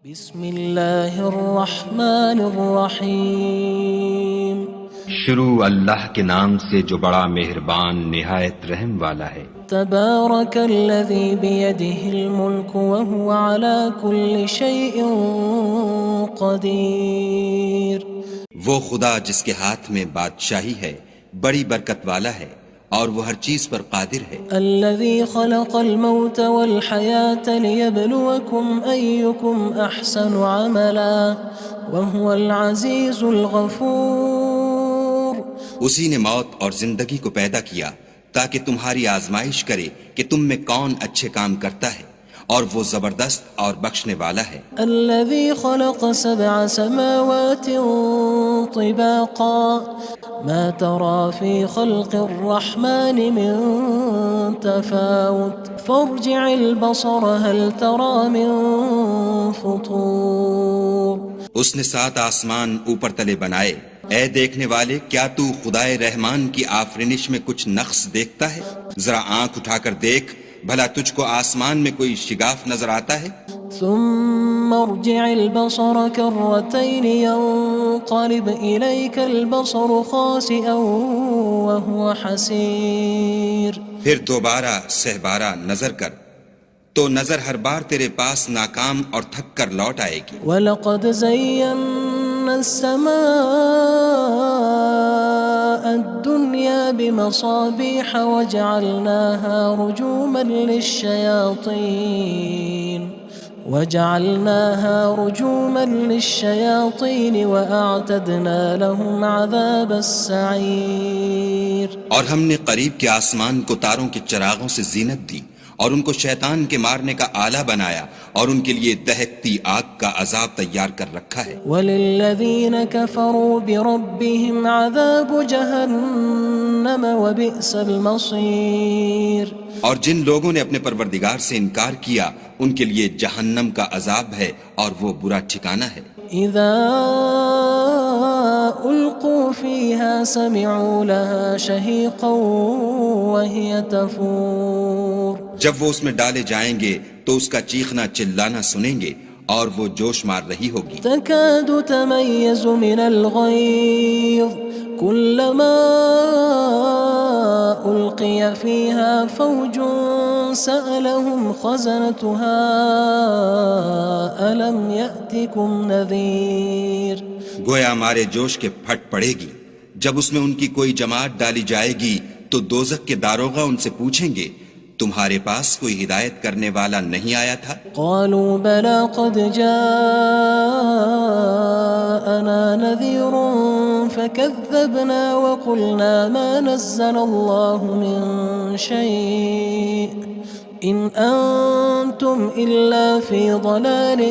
بسم اللہ الرحمن الرحیم شروع اللہ کے نام سے جو بڑا مہربان نہایت رحم والا ہے۔ تبارک الذی بیدہ الملک وہو علی کل شیء قدیر۔ وہ خدا جس کے ہاتھ میں بادشاہی ہے بڑی برکت والا ہے اور وہ ہر چیز پر قادر ہے۔ الذی خلق الموت والحیاة لیبلوکم ایکم احسن عملا وہو العزیز الغفور۔ اسی نے موت اور زندگی کو پیدا کیا تاکہ تمہاری آزمائش کرے کہ تم میں کون اچھے کام کرتا ہے، اور وہ زبردست اور بخشنے والا ہے۔ الذي خلق 7 سماوات طباقا ما ترى في خلق الرحمن من تفاوت فارجع البصر هل ترى من فطور۔ اس نے 7 آسمان اوپر تلے بنائے، اے دیکھنے والے کیا تو خدائے رحمان کی آفرینش میں کچھ نقص دیکھتا ہے؟ ذرا آنکھ اٹھا کر دیکھ، بھلا تجھ کو آسمان میں کوئی شگاف نظر آتا ہے؟ ثم ارجع البصر كرتين ينقلب إليك البصر خاسئا وهو حسير۔ پھر دوبارہ سہبارہ نظر کر تو نظر ہر بار تیرے پاس ناکام اور تھک کر لوٹ آئے گی۔ وَلَقَدْ زَيَّنَّا السَّمَاءَ الدُّنْيَا بِمَصَابِيحَ وَجَعَلْنَاهَا رُجُومًا لِلشَّيَاطِينِ وَأَعْتَدْنَا لَهُمْ عَذَابَ السَّعِيرِ۔ اور ہم نے قریب کے آسمان کو تاروں کے چراغوں سے زینت دی اور ان کو شیطان کے مارنے کا آلہ بنایا، اور ان کے لیے دہکتی آگ کا عذاب تیار کر رکھا ہے۔ وَلِلَّذِينَ كَفَرُوا بِرَبِّهِمْ عَذَابُ جَهَنَّمَ وَبِئْسَ الْمَصِيرُ۔ اور جن لوگوں نے اپنے پروردگار سے انکار کیا ان کے لیے جہنم کا عذاب ہے اور وہ برا ٹھکانہ ہے۔ اذا القوا فيها سمعوا لها شهيقا وهي تفور۔ جب وہ اس میں ڈالے جائیں گے تو اس کا چیخنا چلانا سنیں گے اور وہ جوش مار رہی ہوگی۔ تكاد تميز من الغيظ كلما ألقي فيها فوج سألهم خزنتها ألم يأتكم نذير۔ گویا مارے جوش کے پھٹ پڑے گی۔ جب اس میں ان کی کوئی جماعت ڈالی جائے گی تو دوزخ کے داروغہ ان سے پوچھیں گے تمہارے پاس کوئی ہدایت کرنے والا نہیں آیا تھا؟ قالوا بلى قد جاءنا نذير فكذبنا وقلنا ما نزل الله من شيء إن أنتم إلا في ضلال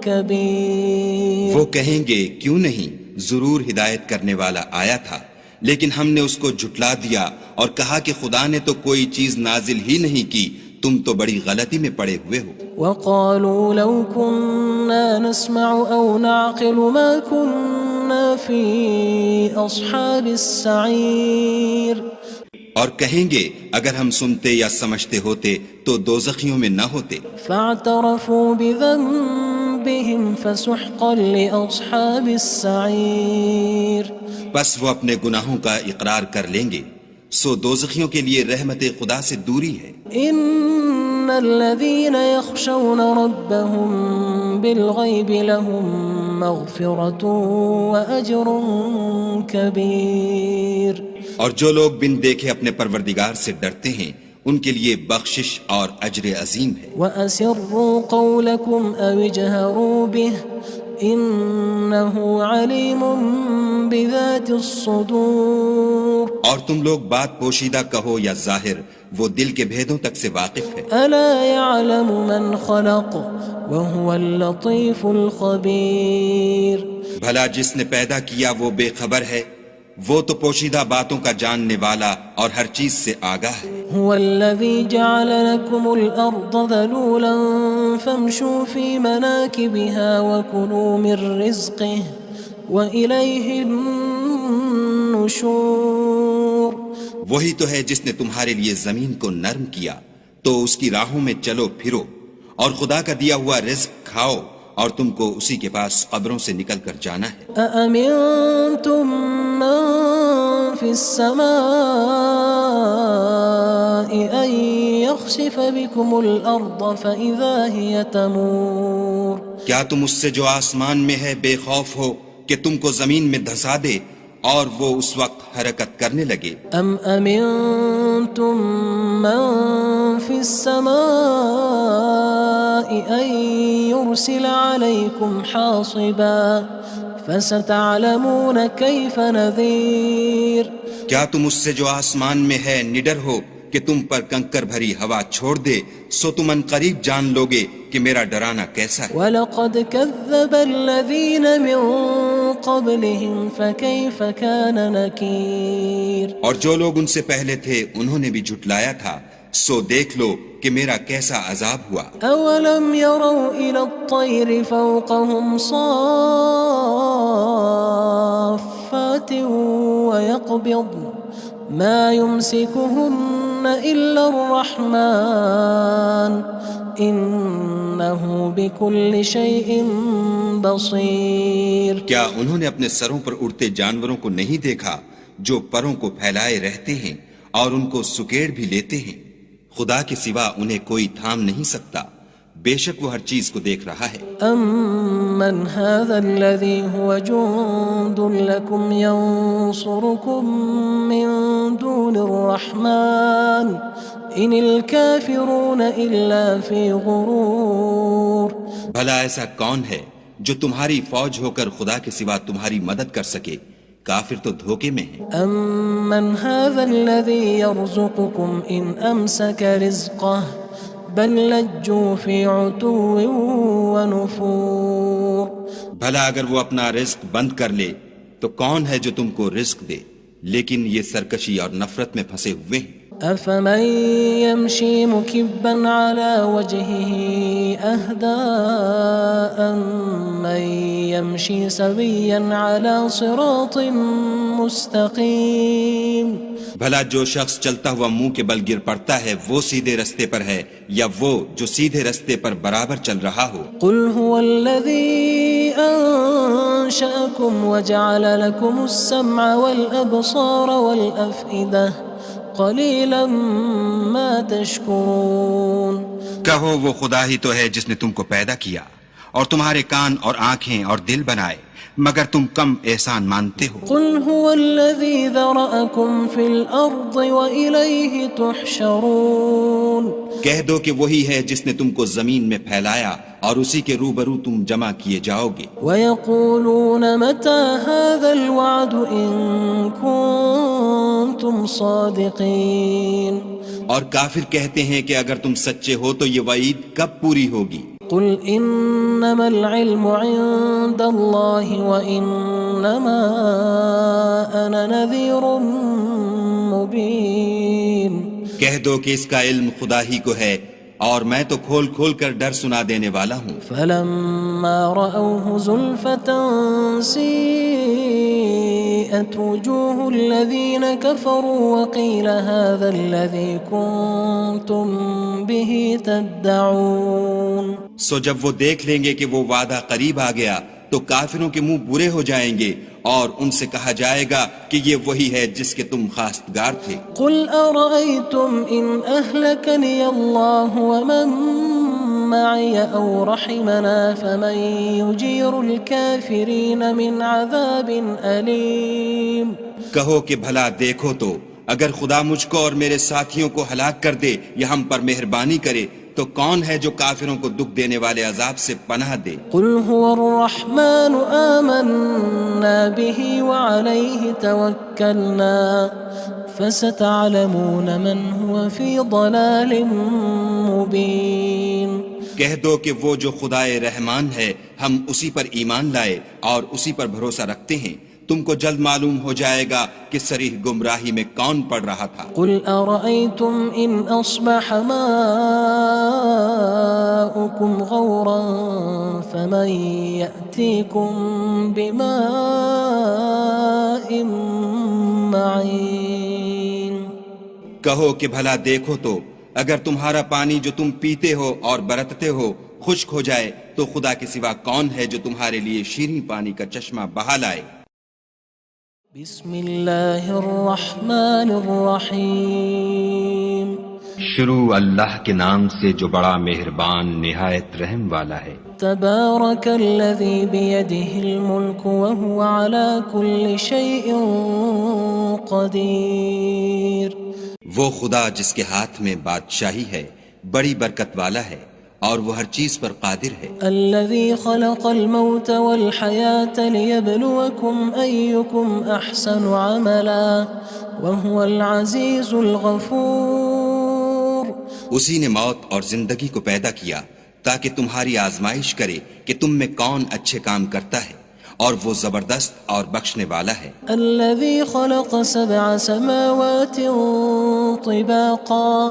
كبير۔ وہ کہیں گے کیوں نہیں، ضرور ہدایت کرنے والا آیا تھا، لیکن ہم نے اس کو جھٹلا دیا اور کہا کہ خدا نے تو کوئی چیز نازل ہی نہیں کی، تم تو بڑی غلطی میں پڑے ہوئے ہو۔ وقالوا لو كنا نسمع أو نعقل ما كنا في أصحاب السعير۔ اور کہیں گے اگر ہم سنتے یا سمجھتے ہوتے تو دوزخیوں میں نہ ہوتے۔ فاعترفوا بذنبهم فسحقا لأصحاب السعير۔ بس وہ اپنے گناہوں کا اقرار کر لیں گے، سو دوزخیوں کے لیے رحمت خدا سے دوری ہے۔ ان الذين يخشون ربهم بالغيب لهم مغفرة وأجر كبير۔ اور جو لوگ بن دیکھے اپنے پروردگار سے ڈرتے ہیں ان کے لیے بخشش اور اجر عظیم ہے۔ وَأَسِرُّوا قَوْلَكُمْ أَوِ اجْهَرُوا بِهِ إِنَّهُ عَلِيمٌ بِذَاتِ الصُّدُورِ۔ اور تم لوگ بات پوشیدہ کہو یا ظاہر، وہ دل کے بھیدوں تک سے واقف ہے۔ أَلَا يَعْلَمُ مَنْ خَلَقَ وَهُوَ اللَّطِيفُ الْخَبِيرُ۔ بھلا جس نے پیدا کیا وہ بے خبر ہے، وہ تو پوشیدہ باتوں کا جاننے والا اور ہر چیز سے آگاہ ہے۔ هو الذي جعل لكم الأرض ذلولا فامشوا في مناكبها وكلوا من رزقه وإليه النشور۔ وہی تو ہے جس نے تمہارے لیے زمین کو نرم کیا تو اس کی راہوں میں چلو پھرو اور خدا کا دیا ہوا رزق کھاؤ اور تم کو اسی کے پاس قبروں سے نکل کر جانا ہے۔ أأمنتم من في السماء أن يخسف بكم الأرض فإذا هي تمور کیا تم اس سے جو آسمان میں ہے بے خوف ہو کہ تم کو زمین میں دھسا دے اور وہ اس وقت حرکت کرنے لگے؟ أم أمنتم من في السماء أن يرسل عليكم حاصبا فستعلمون كيف نذير کیا تم اس سے جو آسمان میں ہے نڈر ہو کہ تم پر کنکر بھری ہوا چھوڑ دے، سو تم ان قریب جان لوگے کہ میرا ڈرانا کیسا ہے۔ وَلَقَدْ كَذَّبَ الَّذِينَ مِن قَبْلِهِمْ فَكَيْفَ كَانَ نَكِيرٌ اور جو لوگ ان سے پہلے تھے انہوں نے بھی جھٹلایا تھا، سو دیکھ لو کہ میرا کیسا عذاب ہوا۔ أَوَلَمْ يَرَوْا إِلَى الطَّيْرِ فَوْقَهُمْ صَافَّاتٍ وَيَقْبِضْنَ مَا يُمْسِكُهُنَّ إِلَّا الرَّحْمَنُ إِنَّهُ بِكُلِّ شَيْءٍ بَصِيرٌ کیا انہوں نے اپنے سروں پر اڑتے جانوروں کو نہیں دیکھا جو پروں کو پھیلائے رہتے ہیں اور ان کو سکیڑ بھی لیتے ہیں؟ خدا کے سوا انہیں کوئی تھام نہیں سکتا، بے شک وہ ہر چیز کو دیکھ رہا ہے۔ أَمَّنْ هَذَا الَّذِي هُوَ جُندٌ لَكُمْ يَنصُرُكُم مِّن دُونِ الرَّحْمَنِ إِنِ الْكَافِرُونَ إِلَّا فِي غُرُورٍ بھلا ایسا کون ہے جو تمہاری فوج ہو کر خدا کے سوا تمہاری مدد کر سکے؟ کافر تو دھوکے میں ہیں۔ أَمَّنْ هَذَا الَّذِي يَرْزُقُكُمْ إِنْ أَمْسَكَ رِزْقَهُ بَلْ لَجُّوا فِي عُتُوٍّ وَنُفُورٍ بھلا اگر وہ اپنا رزق بند کر لے تو کون ہے جو تم کو رزق دے؟ لیکن یہ سرکشی اور نفرت میں پھنسے ہوئے ہیں۔ أَفَمَن يَمْشِي مُكِبًّا عَلَى وَجْهِهِ أَهْدَىٰ أَمَّن يَمْشِي سَوِيًّا عَلَى صِرَاطٍ مُّسْتَقِيمٍ بھلا جو شخص چلتا ہوا منہ کے بل گر پڑتا ہے وہ سیدھے رستے پر ہے یا وہ جو سیدھے رستے پر برابر چل رہا ہو؟ قُلْ هُوَ الَّذِي أَنشَأَكُمْ وَجَعَلَ لَكُمُ السَّمْعَ وَالْأَبْصَارَ وَالْأَفْئِدَةَ قَلِيلًا مَا تَشْكُرُونَ کہو وہ خدا ہی تو ہے جس نے تم کو پیدا کیا اور تمہارے کان اور آنکھیں اور دل بنائے، مگر تم کم احسان مانتے ہو۔ قُلْ هُوَ الَّذِي ذَرَأَكُمْ فِي الْأَرْضِ وَإِلَيْهِ تُحْشَرُونَ کہہ دو کہ وہی ہے جس نے تم کو زمین میں پھیلایا اور اسی کے روبرو تم جمع کیے جاؤ گے۔ وَيَقُولُونَ مَتَى هَذَا الْوَعْدُ إِن كُنتُمْ صَادِقِينَ اور کافر کہتے ہیں کہ اگر تم سچے ہو تو یہ وعید کب پوری ہوگی؟ قُلْ إِنَّمَا الْعِلْمُ عِندَ اللَّهِ وَإِنَّمَا أَنَا نَذِيرٌ مُّبِينٌ کہہ دو کہ اس کا علم خدا ہی کو ہے اور میں تو کھول کھول کر ڈر سنا دینے والا ہوں۔ فَلَمَّا رَأَوْهُ زُلْفَةً سِيئَتْ وُجُوهُ الَّذِينَ كَفَرُوا وَقِيلَ هَذَا الَّذِي كُنتُم بِهِ تَدَّعُونَ سو جب وہ دیکھ لیں گے کہ وہ وعدہ قریب آ گیا تو کافروں کے منہ برے ہو جائیں گے اور ان سے کہا جائے گا کہ یہ وہی ہے جس کے تم خواستگار تھے۔ قُلْ أَرَأَيْتُمْ إِنْ أَهْلَكَنِيَ اللَّهُ وَمَن مَّعِيَ أَوْ رَحِمَنَا فَمَن يُجِيرُ الْكَافِرِينَ مِنْ عَذَابٍ أَلِيمٍ کہو کہ بھلا دیکھو تو اگر خدا مجھ کو اور میرے ساتھیوں کو ہلاک کر دے یا ہم پر مہربانی کرے تو کون ہے جو کافروں کو دکھ دینے والے عذاب سے پناہ دے؟ قُلْ هُوَ الرَّحْمَنُ آمَنَّا بِهِ وَعَلَيْهِ تَوَكَّلْنَا فَسَتَعْلَمُونَ مَنْ هُوَ فِي ضَلَالٍ مُّبِينٍ کہہ دو کہ وہ جو خدائے رحمان ہے ہم اسی پر ایمان لائے اور اسی پر بھروسہ رکھتے ہیں، تم کو جلد معلوم ہو جائے گا کہ صریح گمراہی میں کون پڑ رہا تھا۔ قُلْ أَرَأَيْتُمْ إِنْ أَصْبَحَ مَاؤُكُمْ غَوْرًا فَمَن يَأْتِيكُم بِمَاءٍ مَّعِينٍ کہو کہ بھلا دیکھو تو اگر تمہارا پانی جو تم پیتے ہو اور برتتے ہو خشک ہو جائے تو خدا کے سوا کون ہے جو تمہارے لیے شیریں پانی کا چشمہ بہا لائے؟ بسم اللہ الرحمن الرحیم شروع اللہ کے نام سے جو بڑا مہربان نہایت رحم والا ہے۔ تبارک الذی بیدہ الملک وہو علی کل شیء قدیر۔ وہ خدا جس کے ہاتھ میں بادشاہی ہے بڑی برکت والا ہے اور وہ ہر چیز پر قادر ہے۔ الذي خلق الموت والحياة ليبلوكم أيكم أحسن عملا وهو العزيز الغفور۔ اسی نے موت اور زندگی کو پیدا کیا تاکہ تمہاری آزمائش کرے کہ تم میں کون اچھے کام کرتا ہے، اور وہ زبردست اور بخشنے والا ہے۔ الذي خلق 7 سماوات طباقا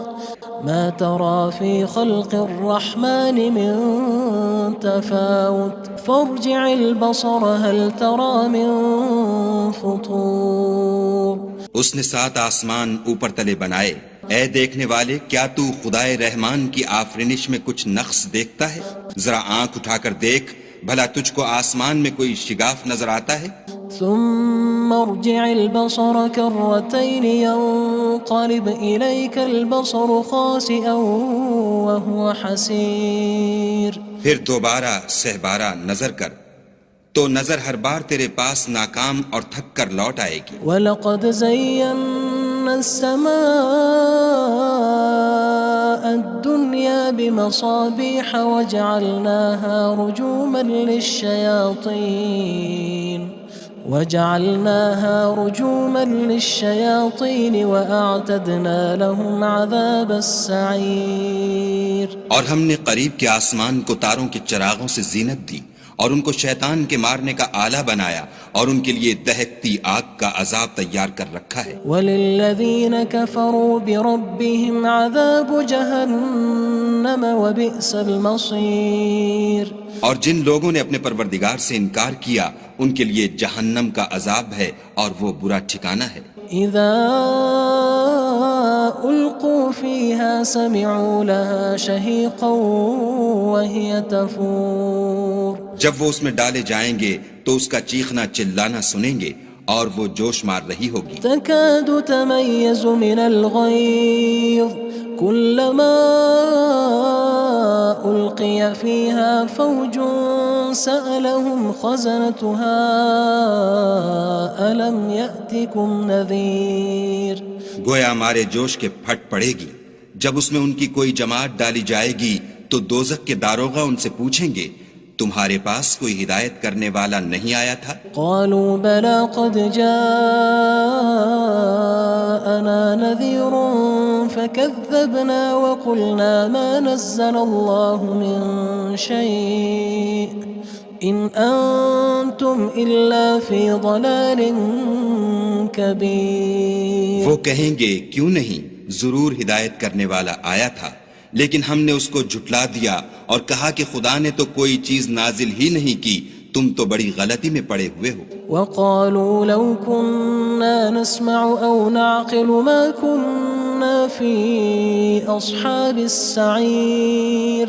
ما ترى في خلق الرحمن من تفاوت فارجع البصر هل ترى من فطور۔ اس نے 7 آسمان اوپر تلے بنائے، اے دیکھنے والے کیا تو خدائے رحمان کی آفرینش میں کچھ نقص دیکھتا ہے؟ ذرا آنکھ اٹھا کر دیکھ، بھلا تجھ کو آسمان میں کوئی شگاف نظر آتا ہے؟ ثم ارجع البصر كرتين ينقلب إليك البصر خاسئا وهو حسير۔ پھر دوبارہ سہبارہ نظر کر تو نظر ہر بار تیرے پاس ناکام اور تھک کر لوٹ آئے گی۔ وَلَقَدْ زَيَّنَّا السَّمَاءَ الدُّنْيَا بِمَصَابِيحَ وَجَعَلْنَاهَا رُجُومًا لِلشَّيَاطِينِ وَأَعْتَدْنَا لَهُمْ عَذَابَ السَّعِيرِ۔ اور ہم نے قریب کے آسمان کو تاروں کے چراغوں سے زینت دی اور ان کو شیطان کے مارنے کا آلہ بنایا اور ان کے لیے دہکتی آگ کا عذاب تیار کر رکھا ہے۔ وَلِلَّذِينَ كَفَرُوا بِرَبِّهِمْ عَذَابُ جَهَنَّمَ وَبِئْسَ الْمَصِيرُ۔ اور جن لوگوں نے اپنے پروردگار سے انکار کیا ان کے لیے جہنم کا عذاب ہے اور وہ برا ٹھکانہ ہے۔ اذا القوا فيها سمعوا لها شهيقا وهي تفور۔ جب وہ اس میں ڈالے جائیں گے تو اس کا چیخنا چلانا سنیں گے اور وہ جوش مار رہی ہوگی۔ تكاد تميز من الغيظ كلما ألقي فيها فوج سألهم خزنتها ألم يأتكم نذير۔ گویا مارے جوش کے پھٹ پڑے گی، جب اس میں ان کی کوئی جماعت ڈالی جائے گی تو دوزخ کے داروغہ ان سے پوچھیں گے تمہارے پاس کوئی ہدایت کرنے والا نہیں آیا تھا؟ قالوا بلى قد جاءنا نذير فكذبنا وقلنا ما نزل الله من شيء إن أنتم إلا في ضلال كبير۔ وہ کہیں گے کیوں نہیں، ضرور ہدایت کرنے والا آیا تھا، لیکن ہم نے اس کو جھٹلا دیا اور کہا کہ خدا نے تو کوئی چیز نازل ہی نہیں کی، تم تو بڑی غلطی میں پڑے ہوئے ہو۔ وقالوا لو كنا نسمع أو نعقل ما كنا في أصحاب السعير۔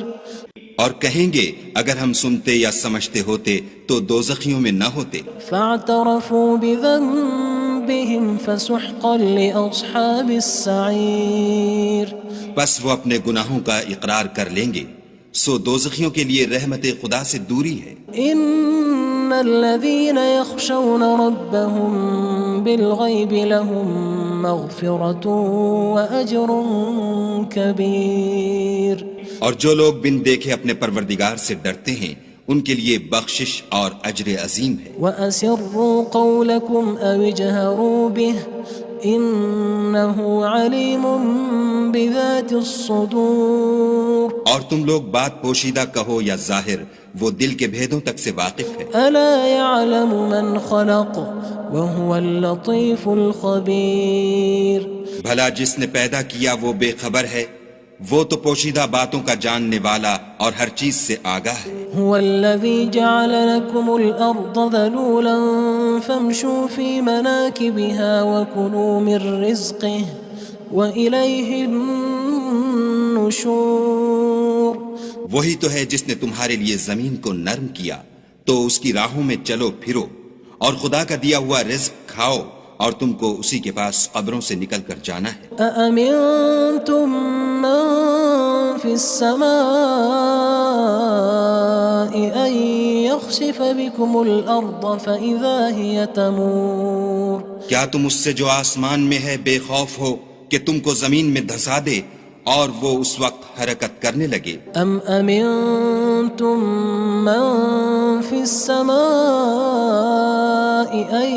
اور کہیں گے اگر ہم سنتے یا سمجھتے ہوتے تو دوزخیوں میں نہ ہوتے۔ فاعترفوا بذنبهم فسحقا لأصحاب السعير۔ بس وہ اپنے گناہوں کا اقرار کر لیں گے، سو دوزخیوں کے لیے رحمت خدا سے دوری ہے۔ ان الذين يخشون ربهم بالغيب لهم مغفرة وأجر كبير۔ اور جو لوگ بن دیکھے اپنے پروردگار سے ڈرتے ہیں ان کے لیے بخشش اور اجر عظیم ہے۔ وَأَسِرُّوا قَوْلَكُمْ أَوِ اجْهَرُوا بِهِ إِنَّهُ عَلِيمٌ بِذَاتِ الصُّدُورِ۔ اور تم لوگ بات پوشیدہ کہو یا ظاہر، وہ دل کے بھیدوں تک سے واقف ہے۔ أَلَا يَعْلَمُ مَنْ خَلَقَ وَهُوَ اللَّطِيفُ الْخَبِيرُ۔ بھلا جس نے پیدا کیا وہ بے خبر ہے، وہ تو پوشیدہ باتوں کا جاننے والا اور ہر چیز سے آگاہ ہے۔ هو الذي جعل لكم الأرض ذلولا فامشوا في مناكبها وكلوا من رزقه وإليه النشور وہی تو ہے جس نے تمہارے لیے زمین کو نرم کیا تو اس کی راہوں میں چلو پھرو، اور خدا کا دیا ہوا رزق کھاؤ، اور تم کو اسی کے پاس قبروں سے نکل کر جانا ہے۔ أأمنتم من في السماء أن يخسف بكم الأرض فإذا هي تمور کیا تم اس سے جو آسمان میں ہے بے خوف ہو کہ تم کو زمین میں دھسا دے اور وہ اس وقت حرکت کرنے لگے؟ أم أمنتم من في السماء أن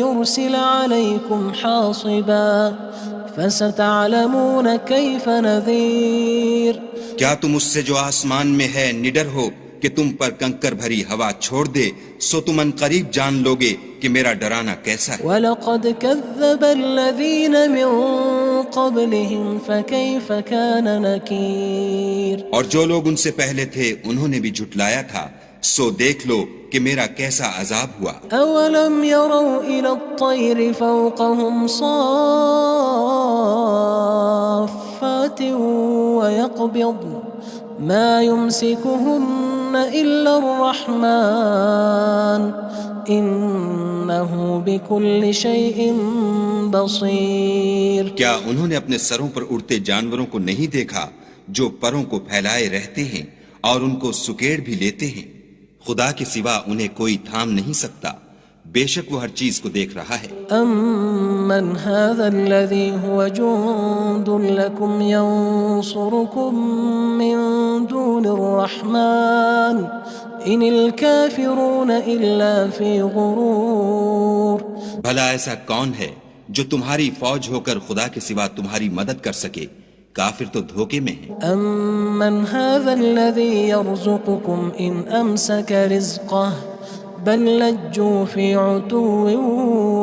يرسل عليكم حاصبا فستعلمون كيف نذير کیا تم اس سے جو آسمان میں ہے نڈر ہو کہ تم پر کنکر بھری ہوا چھوڑ دے، سو تم ان قریب جان لوگے کہ میرا ڈرانا کیسا ہے۔ وَلَقَدْ كَذَّبَ الَّذِينَ مِن قَبْلِهِمْ فَكَيْفَ كَانَ نَكِيرٌ اور جو لوگ ان سے پہلے تھے انہوں نے بھی جھٹلایا تھا، سو دیکھ لو کہ میرا کیسا عذاب ہوا۔ أَوَلَمْ يَرَوْا إِلَى الطَّيْرِ فَوْقَهُمْ صَافَّاتٍ وَيَقْبِضْنَ مَا يُمْسِكُهُنَّ إِلَّا الرَّحْمَنُ إِنَّهُ بِكُلِّ شَيْءٍ بَصِيرٌ کیا انہوں نے اپنے سروں پر اڑتے جانوروں کو نہیں دیکھا جو پروں کو پھیلائے رہتے ہیں اور ان کو سکیڑ بھی لیتے ہیں؟ خدا کے سوا انہیں کوئی تھام نہیں سکتا، بے شک وہ ہر چیز کو دیکھ رہا ہے۔ أَمَّنْ هَذَا الَّذِي هُوَ جُندٌ لَكُمْ يَنصُرُكُم مِّن دُونِ الرَّحْمَنِ إِنِ الْكَافِرُونَ إِلَّا فِي غُرُورٍ بھلا ایسا کون ہے جو تمہاری فوج ہو کر خدا کے سوا تمہاری مدد کر سکے؟ کافر تو دھوکے میں ہیں۔ أَمَّنْ هَذَا الَّذِي يَرْزُقُكُمْ إِنْ أَمْسَكَ رِزْقَهُ بَلْ لَجُّوا فِي عُتُوٍّ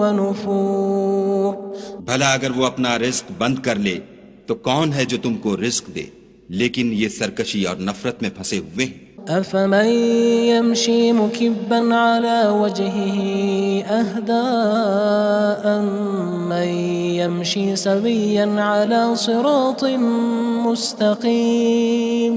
وَنُفُورٍ بھلا اگر وہ اپنا رزق بند کر لے تو کون ہے جو تم کو رزق دے؟ لیکن یہ سرکشی اور نفرت میں پھنسے ہوئے ہیں۔ أَفَمَن يَمْشِي مُكِبًّا عَلَى وَجْهِهِ أَهْدَىٰ أَمَّن يَمْشِي سَوِيًّا عَلَى صِرَاطٍ مُّسْتَقِيمٍ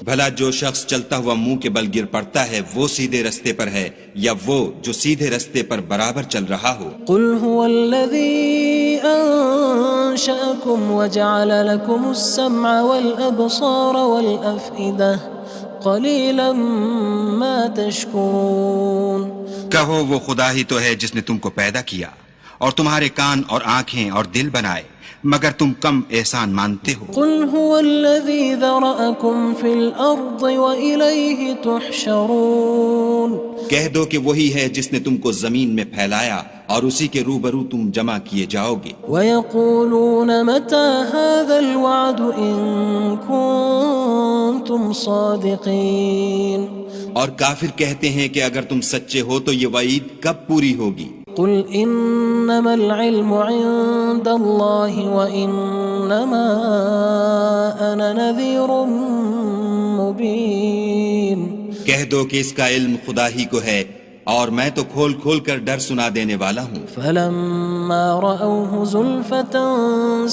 بھلا جو شخص چلتا ہوا منہ کے بل گر پڑتا ہے وہ سیدھے رستے پر ہے یا وہ جو سیدھے رستے پر برابر چل رہا ہو؟ قُلْ هُوَ الَّذِي أَنشَأَكُمْ وَجَعَلَ لَكُمُ السَّمْعَ وَالْأَبْصَارَ وَالْأَفْئِدَةَ قَلِيلًا مَا تَشْكُرُونَ کہو وہ خدا ہی تو ہے جس نے تم کو پیدا کیا اور تمہارے کان اور آنکھیں اور دل بنائے، مگر تم کم احسان مانتے ہو۔ قُلْ هُوَ الَّذِي ذَرَأَكُمْ فِي الْأَرْضِ وَإِلَيْهِ تُحْشَرُونَ کہہ دو کہ وہی ہے جس نے تم کو زمین میں پھیلایا اور اسی کے روبرو تم جمع کیے جاؤ گے۔ وَيَقُولُونَ مَتَى هَذَا الْوَعْدُ إِن كُنتُمْ صَادِقِينَ اور کافر کہتے ہیں کہ اگر تم سچے ہو تو یہ وعید کب پوری ہوگی؟ قُلْ إِنَّمَا الْعِلْمُ عِندَ اللَّهِ وَإِنَّمَا أَنَا نَذِيرٌ مُّبِينٌ کہہ دو کہ اس کا علم خدا ہی کو ہے اور میں تو کھول کھول کر ڈر سنا دینے والا ہوں۔ فَلَمَّا رَأَوْهُ زُلْفَةً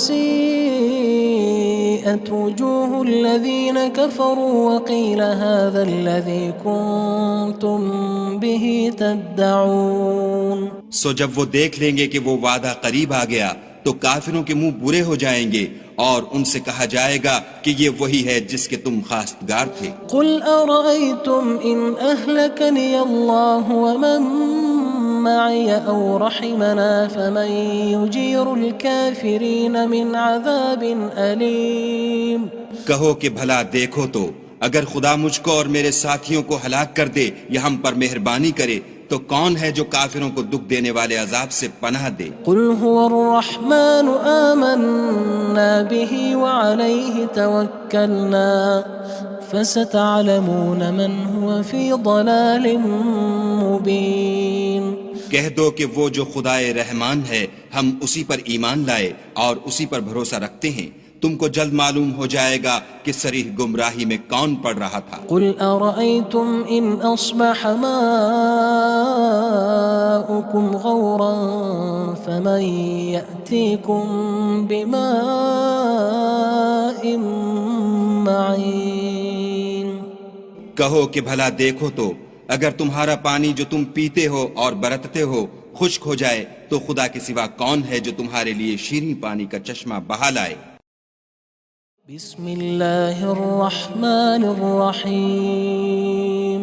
سِيئَتْ وُجُوهُ الَّذِينَ كَفَرُوا وَقِيلَ هَذَا الَّذِي كُنتُم بِهِ تَدَّعُونَ سو جب وہ دیکھ لیں گے کہ وہ وعدہ قریب آ گیا تو کافروں کے منہ برے ہو جائیں گے اور ان سے کہا جائے گا کہ یہ وہی ہے جس کے تم خواستگار تھے۔ قُلْ أَرَأَيْتُمْ إِنْ أَهْلَكَنِيَ اللَّهُ وَمَن مَّعِيَ أَوْ رَحِمَنَا فَمَن يُجِيرُ الْكَافِرِينَ مِنْ عَذَابٍ أَلِيمٍ کہو کہ بھلا دیکھو تو اگر خدا مجھ کو اور میرے ساتھیوں کو ہلاک کر دے یا ہم پر مہربانی کرے تو کون ہے جو کافروں کو دکھ دینے والے عذاب سے پناہ دے؟ قُلْ هُوَ الرَّحْمَنُ آمَنَّا بِهِ وَعَلَيْهِ تَوَكَّلْنَا فَسَتَعْلَمُونَ مَنْ هُوَ فِي ضَلَالٍ مُّبِينٍ کہہ دو کہ وہ جو خدائے رحمان ہے ہم اسی پر ایمان لائے اور اسی پر بھروسہ رکھتے ہیں، تم کو جلد معلوم ہو جائے گا کہ صریح گمراہی میں کون پڑ رہا تھا۔ قُلْ أَرَأَيْتُمْ إِنْ أَصْبَحَ مَاؤُكُمْ غَوْرًا فَمَن يَأْتِيكُم بِمَاءٍ معين کہو کہ بھلا دیکھو تو اگر تمہارا پانی جو تم پیتے ہو اور برتتے ہو خشک ہو جائے تو خدا کے سوا کون ہے جو تمہارے لیے شیریں پانی کا چشمہ بہا لائے۔ بسم اللہ الرحمن الرحیم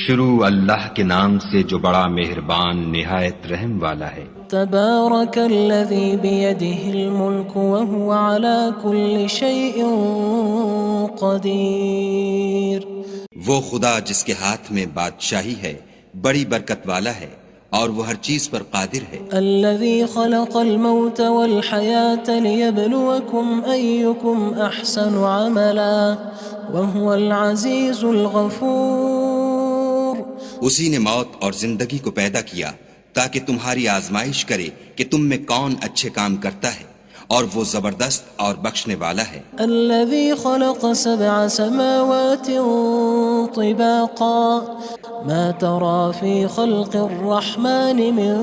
شروع اللہ کے نام سے جو بڑا مہربان نہایت رحم والا ہے۔ تبارک الذی بیدہ الملک وہو علی کل شیء قدیر وہ خدا جس کے ہاتھ میں بادشاہی ہے بڑی برکت والا ہے اور وہ ہر چیز پر قادر ہے۔ الذي خلق الموت والحياة ليبلوكم أيكم أحسن عملا وهو العزيز الغفور اسی نے موت اور زندگی کو پیدا کیا تاکہ تمہاری آزمائش کرے کہ تم میں کون اچھے کام کرتا ہے اور وہ زبردست اور بخشنے والا ہے۔ الذي خلق 7 سماوات طباقا ما ترى في خلق الرحمن من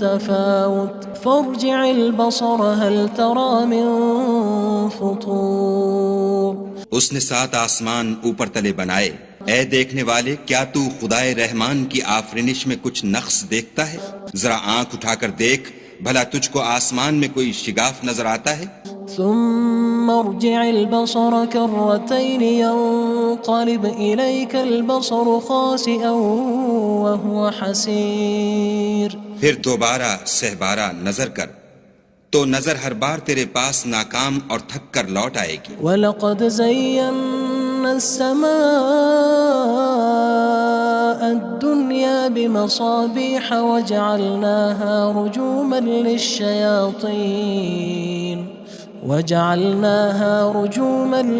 تفاوت فارجع البصر هل ترى من فطور اس نے 7 آسمان اوپر تلے بنائے، اے دیکھنے والے کیا تو خدائے رحمان کی آفرینش میں کچھ نقص دیکھتا ہے؟ ذرا آنکھ اٹھا کر دیکھ بھلا تجھ کو آسمان میں کوئی شگاف نظر آتا ہے؟ ثم ارجع البصر كرتين ينقلب إليك البصر خاسئا وهو حسير پھر دوبارہ سہبارہ نظر کر تو نظر ہر بار تیرے پاس ناکام اور تھک کر لوٹ آئے گی۔ وَلَقَدْ زَيَّنَّا السَّمَاءَ الدُّنْيَا بِمَصَابِيحَ وَجَعَلْنَاهَا رُجُومًا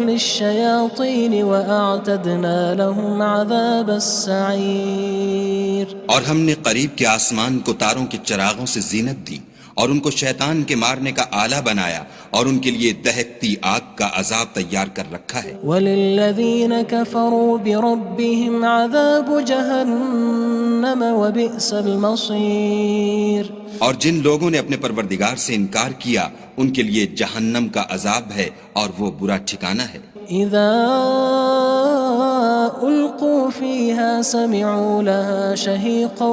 لِلشَّيَاطِينِ وَأَعْتَدْنَا لَهُمْ عَذَابَ السَّعِيرِ اور ہم نے قریب کے آسمان کو تاروں کے چراغوں سے زینت دی اور ان کو شیطان کے مارنے کا آلہ بنایا اور ان کے لیے دہکتی آگ کا عذاب تیار کر رکھا ہے۔ وَلِلَّذِينَ كَفَرُوا بِرَبِّهِمْ عَذَابُ جَهَنَّمَ وَبِئْسَ الْمَصِيرُ اور جن لوگوں نے اپنے پروردگار سے انکار کیا ان کے لیے جہنم کا عذاب ہے اور وہ برا ٹھکانہ ہے۔ اذا القوا فيها سمعوا لها شهيقا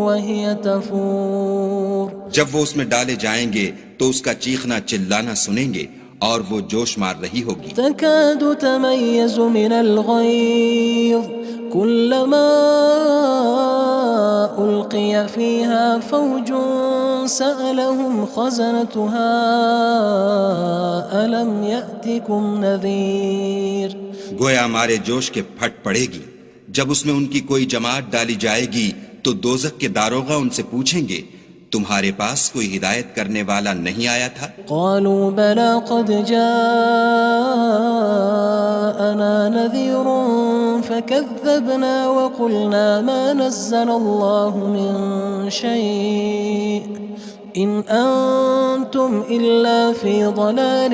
وهي تفور جب وہ اس میں ڈالے جائیں گے تو اس کا چیخنا چلانا سنیں گے اور وہ جوش مار رہی ہوگی۔ تكاد تميز من الغيظ كلما ألقي فيها فوج سألهم خزنتها ألم يأتكم نذير گویا ہمارے جوش کے پھٹ پڑے گی جب اس میں ان کی کوئی جماعت ڈالی جائے گی تو دوزخ کے داروغہ ان سے پوچھیں گے تمہارے پاس کوئی ہدایت کرنے والا نہیں آیا تھا؟ قالوا بلى قد جاءنا نذير فكذبنا وقلنا ما نزل الله من شيء إن أنتم إلا في ضلال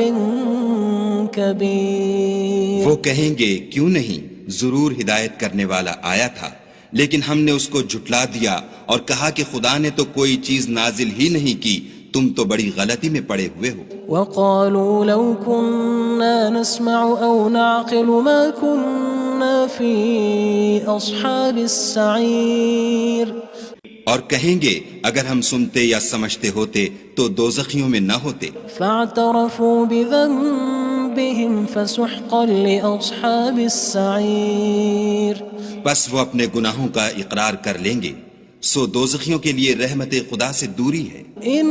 كبير وہ کہیں گے کیوں نہیں، ضرور ہدایت کرنے والا آیا تھا، لیکن ہم نے اس کو جھٹلا دیا اور کہا کہ خدا نے تو کوئی چیز نازل ہی نہیں کی، تم تو بڑی غلطی میں پڑے ہوئے ہو۔ وقالوا لو كنا نسمع أو نعقل ما كنا في أصحاب السعير اور کہیں گے اگر ہم سنتے یا سمجھتے ہوتے تو دوزخیوں میں نہ ہوتے۔ فاعترفوا بذنبهم فسحقا لأصحاب السعير بس وہ اپنے گناہوں کا اقرار کر لیں گے، سو دوزخیوں کے لیے رحمت خدا سے دوری ہے۔ ان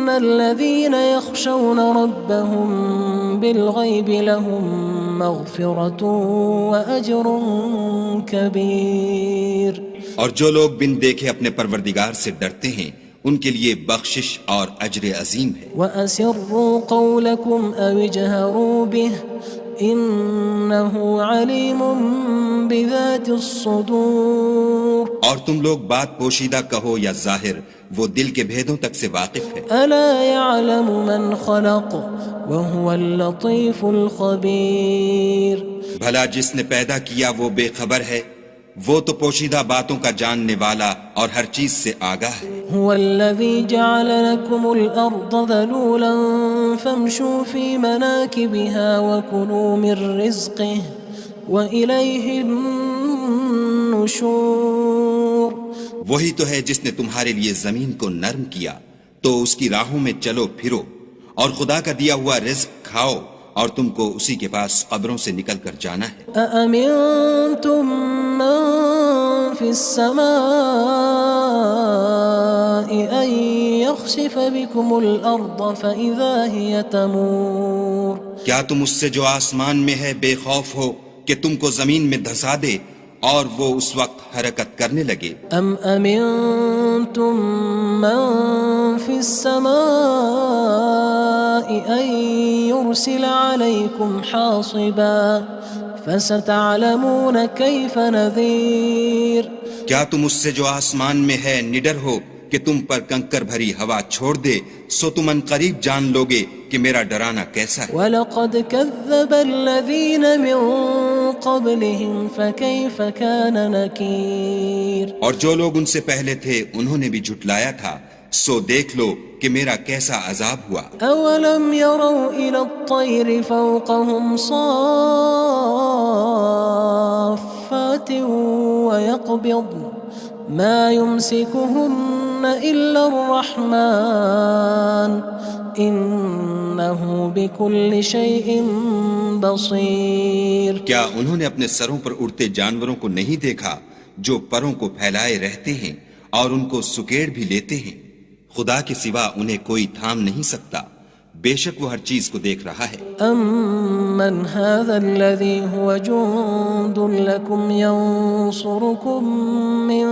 الذين يخشون ربهم بالغيب لهم مغفرة وأجر كبير اور جو لوگ بن دیکھے اپنے پروردگار سے ڈرتے ہیں ان کے لیے بخشش اور اجر عظیم ہے۔ وَأَسِرُّوا قَوْلَكُمْ أَوِ اجْهَرُوا بِهِ إِنَّهُ عَلِيمٌ بِذَاتِ الصُّدُورِ اور تم لوگ بات پوشیدہ کہو یا ظاہر، وہ دل کے بھیدوں تک سے واقف ہے۔ أَلَا يَعْلَمُ مَنْ خَلَقَ وَهُوَ اللَّطِيفُ الْخَبِيرُ بھلا جس نے پیدا کیا وہ بے خبر ہے وہ تو پوشیدہ باتوں کا جاننے والا اور ہر چیز سے آگاہ ہے۔ هو الذي جعل لكم الأرض ذلولا فامشوا في مناكبها وكلوا من رزقه وإليه النشور۔ وہی تو ہے جس نے تمہارے لیے زمین کو نرم کیا تو اس کی راہوں میں چلو پھرو اور خدا کا دیا ہوا رزق کھاؤ اور تم کو اسی کے پاس قبروں سے نکل کر جانا ہے۔ أأمنتم من في السماء أن يخسف بكم الأرض فإذا هي تمور۔ کیا تم اس سے جو آسمان میں ہے بے خوف ہو کہ تم کو زمین میں دھسا دے اور وہ اس وقت حرکت کرنے لگے؟ أم أمنتم من في السماء أن يرسل عليكم حاصبا فستعلمون كيف نذير۔ کیا تم اس سے جو آسمان میں ہے نڈر ہو کہ تم پر کنکر بھری ہوا چھوڑ دے، سو تم ان قریب جان لوگے کہ میرا ڈرانا کیسا ہے۔ وَلَقَدْ كَذَّبَ الَّذِينَ مِن قَبْلِهِمْ فَكَيْفَ كَانَ نَكِيرٌ۔ اور جو لوگ ان سے پہلے تھے انہوں نے بھی جھٹلایا تھا، سو دیکھ لو کہ میرا کیسا عذاب ہوا۔ أَوَلَمْ يَرَوْا إِلَى الطَّيْرِ فَوْقَهُمْ صَافَّاتٍ وَيَقْبِضْنَ مَا يُمْسِكُهُنَّ إِلَّا الرَّحْمَنُ إِنَّهُ بِكُلِّ شَيْءٍ بَصِيرٌ۔ کیا انہوں نے اپنے سروں پر اڑتے جانوروں کو نہیں دیکھا جو پروں کو پھیلائے رہتے ہیں اور ان کو سکیڑ بھی لیتے ہیں؟ خدا کے سوا انہیں کوئی تھام نہیں سکتا، بے شک وہ ہر چیز کو دیکھ رہا ہے۔ أَمَّنْ هَذَا الَّذِي هُوَ جُندٌ لَكُمْ يَنصُرُكُم مِّن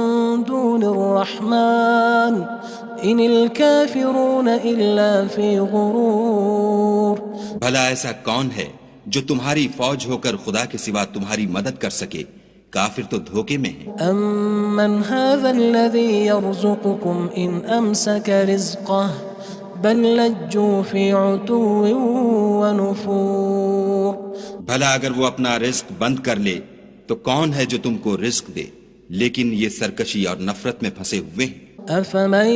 دُونِ الرَّحْمَنِ إِنِ الْكَافِرُونَ إِلَّا فِي غُرُورٍ۔ بھلا ایسا کون ہے جو تمہاری فوج ہو کر خدا کے سوا تمہاری مدد کر سکے؟ کافر تو دھوکے میں ہیں۔ أَمَّنْ هَذَا الَّذِي يَرْزُقُكُمْ إِنْ أَمْسَكَ رِزْقَهُ بَلْ لَجُّوا فِي عُتُوٍّ وَنُفُورٍ۔ بھلا اگر وہ اپنا رزق بند کر لے تو کون ہے جو تم کو رزق دے؟ لیکن یہ سرکشی اور نفرت میں پھنسے ہوئے ہیں۔ أَفَمَن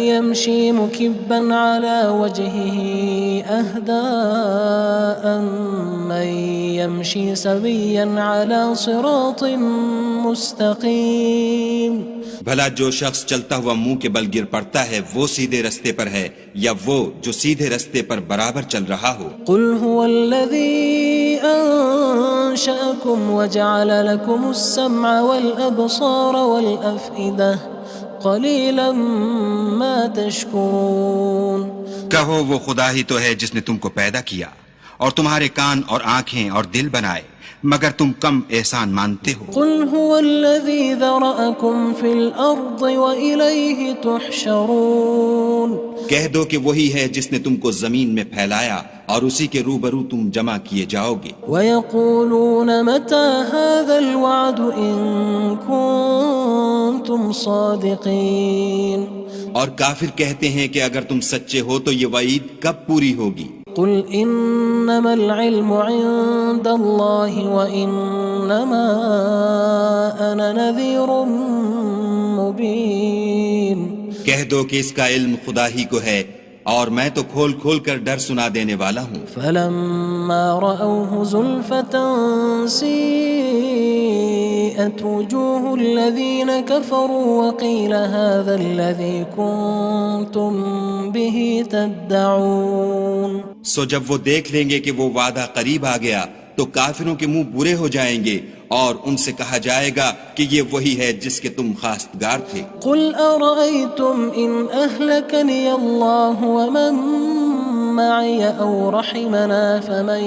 يَمْشِي مُكِبًّا عَلَى وَجْهِهِ أَهْدَىٰ أَمَّن يَمْشِي سَوِيًّا عَلَى صِرَاطٍ مُّسْتَقِيمٍ۔ بھلا جو شخص چلتا ہوا منہ کے بل گر پڑتا ہے وہ سیدھے رستے پر ہے یا وہ جو سیدھے رستے پر برابر چل رہا ہو؟ قُلْ هُوَ الَّذِي أَنشَأَكُمْ وَجَعَلَ لَكُمُ السَّمْعَ وَالْأَبْصَارَ وَالْأَفْئِدَةَ قَلِيلًا مَا تَشْكُرُونَ۔ کہو وہ خدا ہی تو ہے جس نے تم کو پیدا کیا اور تمہارے کان اور آنکھیں اور دل بنائے، مگر تم کم احسان مانتے ہو۔ قُلْ هُوَ الَّذِي ذَرَأَكُمْ فِي الْأَرْضِ وَإِلَيْهِ تُحْشَرُونَ۔ کہہ دو کہ وہی ہے جس نے تم کو زمین میں پھیلایا اور اسی کے روبرو تم جمع کیے جاؤ گے۔ وَيَقُولُونَ مَتَى هَذَا الْوَعْدُ إِن كُنتُمْ صَادِقِينَ۔ اور کافر کہتے ہیں کہ اگر تم سچے ہو تو یہ وعید کب پوری ہوگی؟ قُلْ إِنَّمَا الْعِلْمُ عِندَ اللَّهِ وَإِنَّمَا أَنَا نَذِيرٌ مُّبِينٌ۔ کہہ دو کہ اس کا علم خدا ہی کو ہے اور میں تو کھول کھول کر ڈر سنا دینے والا ہوں۔ فَلَمَّا رَأَوْهُ زُلْفَةً سِيئَتْ وُجُوهُ الَّذِينَ كَفَرُوا وَقِيلَ هَذَا الَّذِي كُنتُم بِهِ تَدَّعُونَ۔ سو جب وہ دیکھ لیں گے کہ وہ وعدہ قریب آ گیا تو کافروں کے منہ برے ہو جائیں گے اور ان سے کہا جائے گا کہ یہ وہی ہے جس کے تم خواستگار تھے۔ قُلْ أَرَأَيْتُمْ إِنْ أَهْلَكَنِيَ اللَّهُ وَمَن مَّعِيَ أَوْ رَحِمَنَا فَمَن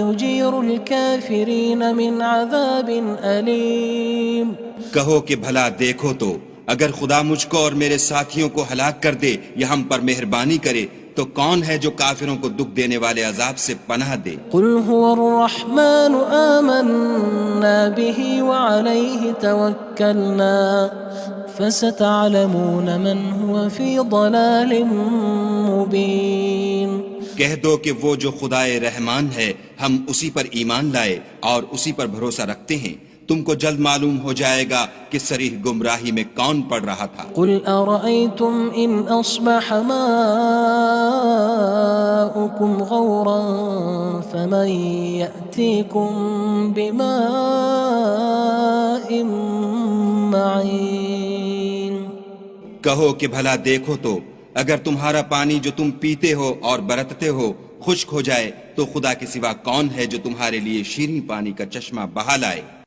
يُجِيرُ الْكَافِرِينَ مِنْ عَذَابٍ أَلِيمٍ۔ کہو کہ بھلا دیکھو تو اگر خدا مجھ کو اور میرے ساتھیوں کو ہلاک کر دے یا ہم پر مہربانی کرے تو کون ہے جو کافروں کو دکھ دینے والے عذاب سے پناہ دے؟ قُلْ هُوَ الرَّحْمَنُ آمَنَّا بِهِ وَعَلَيْهِ تَوَكَّلْنَا فَسَتَعْلَمُونَ مَنْ هُوَ فِي ضَلَالٍ مُّبِينٍ۔ کہہ دو کہ وہ جو خدائے رحمان ہے ہم اسی پر ایمان لائے اور اسی پر بھروسہ رکھتے ہیں، تم کو جلد معلوم ہو جائے گا کہ صریح گمراہی میں کون پڑ رہا تھا۔ قل أرأيتم إن أصبح ماؤكم غورا فمن يأتيكم بماء معين۔ کہو کہ بھلا دیکھو تو اگر تمہارا پانی جو تم پیتے ہو اور برتتے ہو خشک ہو جائے تو خدا کے سوا کون ہے جو تمہارے لیے شیریں پانی کا چشمہ بہا لائے۔